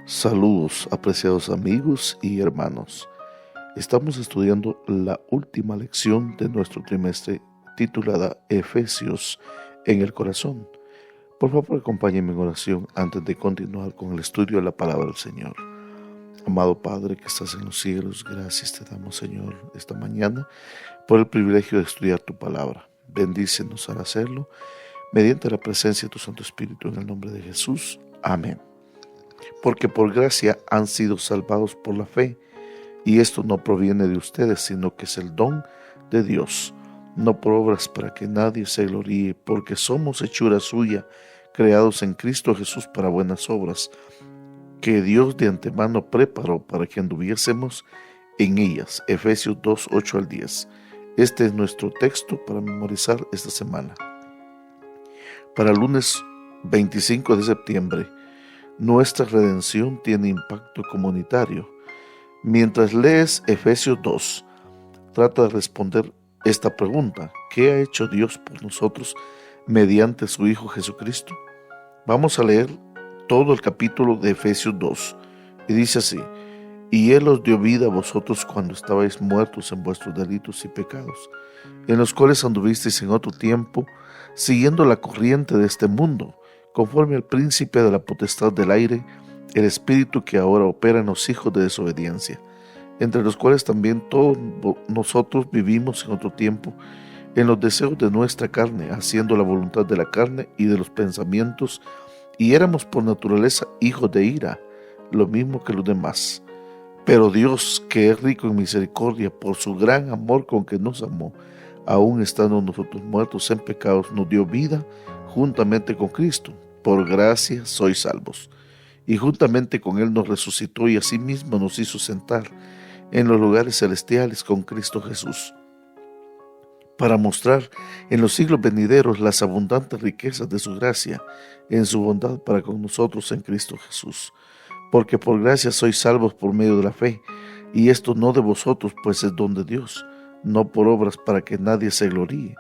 Saludos, apreciados amigos y hermanos. Estamos estudiando la última lección de nuestro trimestre titulada Efesios en el corazón. Por favor, acompáñenme en oración antes de continuar con el estudio de la palabra del Señor. Amado Padre que estás en los cielos, gracias te damos, Señor, esta mañana por el privilegio de estudiar tu palabra. Bendícenos al hacerlo mediante la presencia de tu Santo Espíritu en el nombre de Jesús. Amén. Porque por gracia han sido salvados por la fe, y esto no proviene de ustedes, sino que es el don de Dios, no por obras para que nadie se gloríe, porque somos hechura suya, creados en Cristo Jesús para buenas obras, que Dios de antemano preparó para que anduviésemos en ellas. Efesios 2, 8 al 10. Este es nuestro texto para memorizar esta semana. Para el lunes 25 de septiembre, nuestra redención tiene impacto comunitario. Mientras lees Efesios 2, trata de responder esta pregunta: ¿qué ha hecho Dios por nosotros mediante su Hijo Jesucristo? Vamos a leer todo el capítulo de Efesios 2, y dice así: y Él os dio vida a vosotros cuando estabais muertos en vuestros delitos y pecados, en los cuales anduvisteis en otro tiempo, siguiendo la corriente de este mundo, conforme al príncipe de la potestad del aire, el espíritu que ahora opera en los hijos de desobediencia, entre los cuales también todos nosotros vivimos en otro tiempo, en los deseos de nuestra carne, haciendo la voluntad de la carne y de los pensamientos, y éramos por naturaleza hijos de ira, lo mismo que los demás. Pero Dios, que es rico en misericordia, por su gran amor con que nos amó, aun estando nosotros muertos en pecados, nos dio vida juntamente con Cristo. Por gracia sois salvos. Y juntamente con Él nos resucitó y asimismo nos hizo sentar en los lugares celestiales con Cristo Jesús, para mostrar en los siglos venideros las abundantes riquezas de su gracia en su bondad para con nosotros en Cristo Jesús. Porque por gracia sois salvos por medio de la fe, y esto no de vosotros, pues es don de Dios, no por obras para que nadie se gloríe,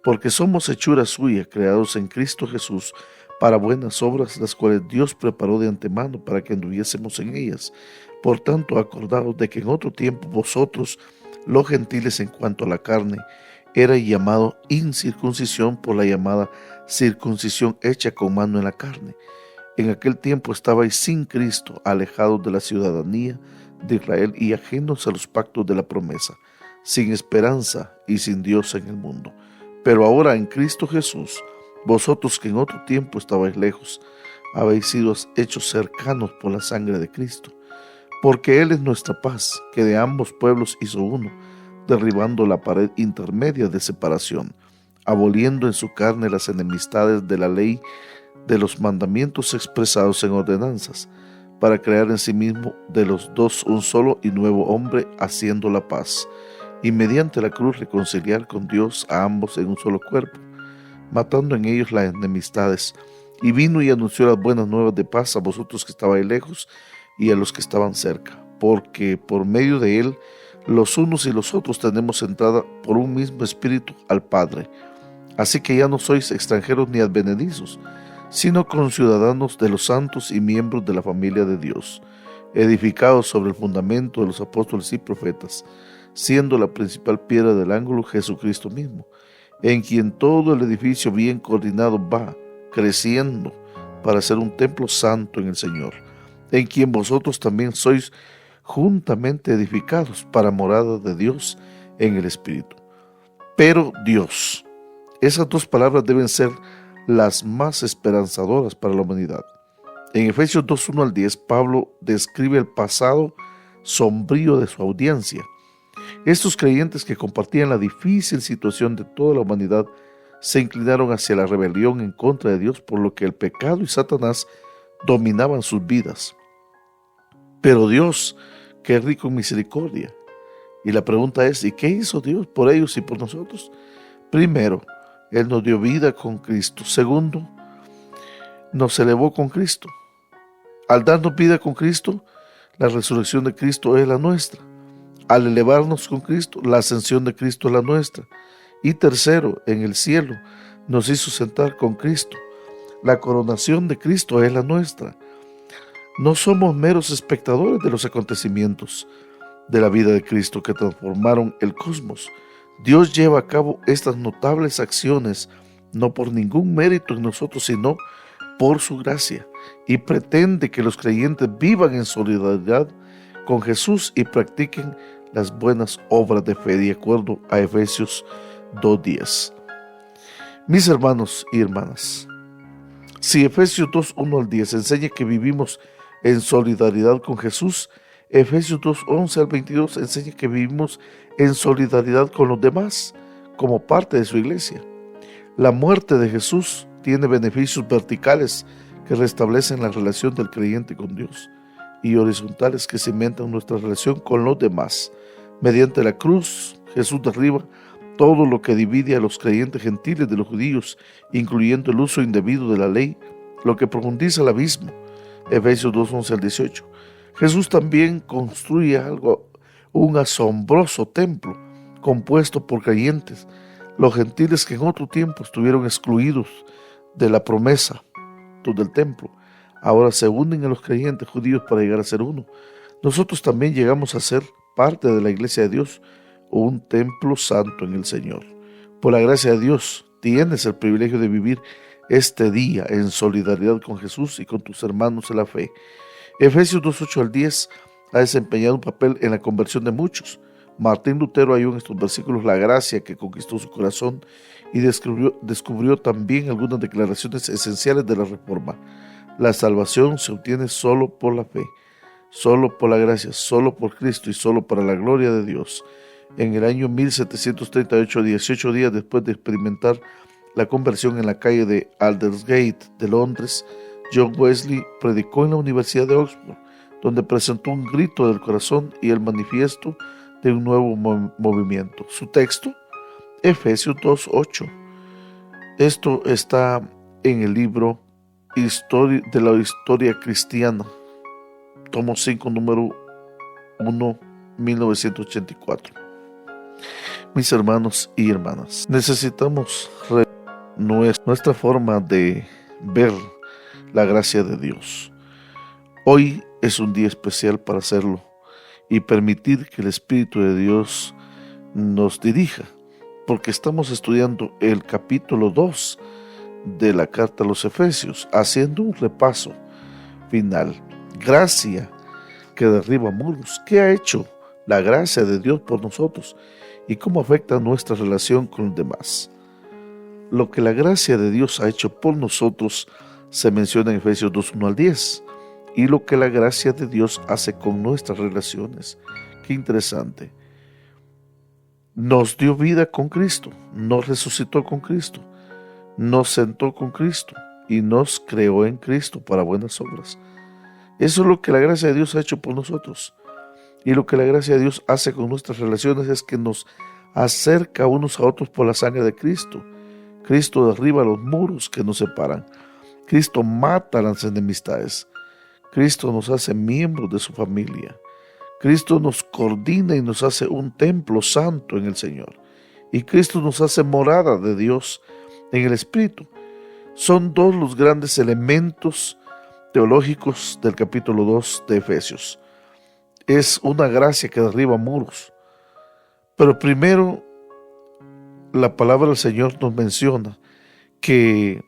porque somos hechura suya, creados en Cristo Jesús, para buenas obras, las cuales Dios preparó de antemano para que anduviésemos en ellas. Por tanto, acordaos de que en otro tiempo vosotros, los gentiles en cuanto a la carne, erais llamado incircuncisión por la llamada circuncisión hecha con mano en la carne. En aquel tiempo estabais sin Cristo, alejados de la ciudadanía de Israel y ajenos a los pactos de la promesa, sin esperanza y sin Dios en el mundo. Pero ahora en Cristo Jesús, vosotros que en otro tiempo estabais lejos, habéis sido hechos cercanos por la sangre de Cristo, porque Él es nuestra paz, que de ambos pueblos hizo uno, derribando la pared intermedia de separación, aboliendo en su carne las enemistades de la ley de los mandamientos expresados en ordenanzas, para crear en sí mismo de los dos un solo y nuevo hombre, haciendo la paz, y mediante la cruz reconciliar con Dios a ambos en un solo cuerpo, matando en ellos las enemistades, y vino y anunció las buenas nuevas de paz a vosotros que estabais lejos y a los que estaban cerca, porque por medio de él los unos y los otros tenemos entrada por un mismo espíritu al Padre. Así que ya no sois extranjeros ni advenedizos, sino conciudadanos de los santos y miembros de la familia de Dios, edificados sobre el fundamento de los apóstoles y profetas, siendo la principal piedra del ángulo Jesucristo mismo, en quien todo el edificio bien coordinado va creciendo para ser un templo santo en el Señor, en quien vosotros también sois juntamente edificados para morada de Dios en el Espíritu. Pero Dios, esas dos palabras deben ser las más esperanzadoras para la humanidad. En Efesios 2, 1 al 10, Pablo describe el pasado sombrío de su audiencia. Estos creyentes que compartían la difícil situación de toda la humanidad se inclinaron hacia la rebelión en contra de Dios, por lo que el pecado y Satanás dominaban sus vidas. Pero Dios, que es rico en misericordia, y la pregunta es: ¿y qué hizo Dios por ellos y por nosotros? Primero, Él nos dio vida con Cristo. Segundo, nos elevó con Cristo. Al darnos vida con Cristo, la resurrección de Cristo es la nuestra. Al elevarnos con Cristo, la ascensión de Cristo es la nuestra. Y tercero, en el cielo, nos hizo sentar con Cristo. La coronación de Cristo es la nuestra. No somos meros espectadores de los acontecimientos de la vida de Cristo que transformaron el cosmos. Dios lleva a cabo estas notables acciones no por ningún mérito en nosotros, sino por su gracia, y pretende que los creyentes vivan en solidaridad con Jesús y practiquen las buenas obras de fe, de acuerdo a Efesios 2:10. Mis hermanos y hermanas, si Efesios 2:1-10 enseña que vivimos en solidaridad con Jesús, Efesios 2:11-22 enseña que vivimos en solidaridad con los demás, como parte de su iglesia. La muerte de Jesús tiene beneficios verticales que restablecen la relación del creyente con Dios y horizontales que cimentan nuestra relación con los demás. Mediante la cruz, Jesús derriba todo lo que divide a los creyentes gentiles de los judíos, incluyendo el uso indebido de la ley, lo que profundiza el abismo. Efesios 2:11-18. Jesús también construye un asombroso templo compuesto por creyentes, los gentiles que en otro tiempo estuvieron excluidos de la promesa del templo, ahora se unen a los creyentes judíos para llegar a ser uno. Nosotros también llegamos a ser parte de la iglesia de Dios, un templo santo en el Señor. Por la gracia de Dios, tienes el privilegio de vivir este día en solidaridad con Jesús y con tus hermanos en la fe. Efesios 2:8-10 ha desempeñado un papel en la conversión de muchos. Martín Lutero halló en estos versículos la gracia que conquistó su corazón y descubrió también algunas declaraciones esenciales de la Reforma. La salvación se obtiene solo por la fe, solo por la gracia, solo por Cristo y solo para la gloria de Dios. En el año 1738, 18 días después de experimentar la conversión en la calle de Aldersgate de Londres, John Wesley predicó en la Universidad de Oxford, donde presentó un grito del corazón y el manifiesto de un nuevo movimiento. Su texto, Efesios 2:8. Esto está en el libro de la Historia Cristiana, tomo 5, número 1, 1984. Mis hermanos y hermanas, necesitamos nuestra forma de ver la gracia de Dios. Hoy es un día especial para hacerlo y permitir que el Espíritu de Dios nos dirija, porque estamos estudiando el capítulo 2 de la carta a los Efesios, haciendo un repaso final. Gracia que derriba muros. ¿Qué ha hecho la gracia de Dios por nosotros y cómo afecta nuestra relación con los demás? Lo que la gracia de Dios ha hecho por nosotros se menciona en Efesios 2:1-10, y lo que la gracia de Dios hace con nuestras relaciones. Qué interesante. Nos dio vida con Cristo, nos resucitó con Cristo, nos sentó con Cristo y nos creó en Cristo para buenas obras. Eso es lo que la gracia de Dios ha hecho por nosotros. Y lo que la gracia de Dios hace con nuestras relaciones es que nos acerca unos a otros por la sangre de Cristo. Cristo derriba los muros que nos separan. Cristo mata las enemistades. Cristo nos hace miembros de su familia. Cristo nos coordina y nos hace un templo santo en el Señor. Y Cristo nos hace morada de Dios en el Espíritu. Son dos los grandes elementos teológicos del capítulo 2 de Efesios. Es una gracia que derriba muros. Pero primero, la palabra del Señor nos menciona que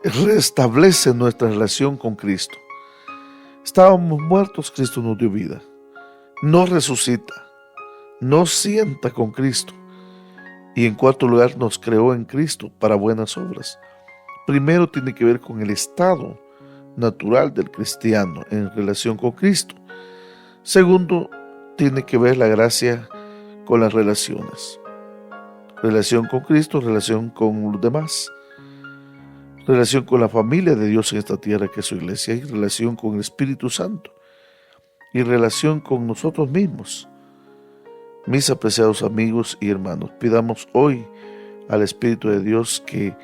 restablece nuestra relación con Cristo. Estábamos muertos, Cristo nos dio vida. Nos resucita, nos sienta con Cristo. Y en cuarto lugar, nos creó en Cristo para buenas obras. Primero tiene que ver con el estado natural del cristiano en relación con Cristo. Segundo, tiene que ver la gracia con las relaciones. Relación con Cristo, relación con los demás. Relación con la familia de Dios en esta tierra que es su iglesia, y relación con el Espíritu Santo, y relación con nosotros mismos. Mis apreciados amigos y hermanos, pidamos hoy al Espíritu de Dios que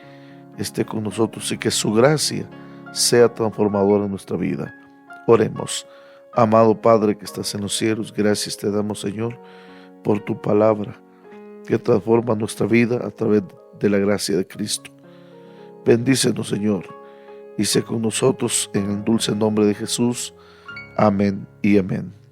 esté con nosotros y que su gracia sea transformadora en nuestra vida. Oremos. Amado Padre que estás en los cielos, gracias te damos, Señor, por tu palabra que transforma nuestra vida a través de la gracia de Cristo. Bendícenos, Señor, y sé con nosotros en el dulce nombre de Jesús. Amén y amén.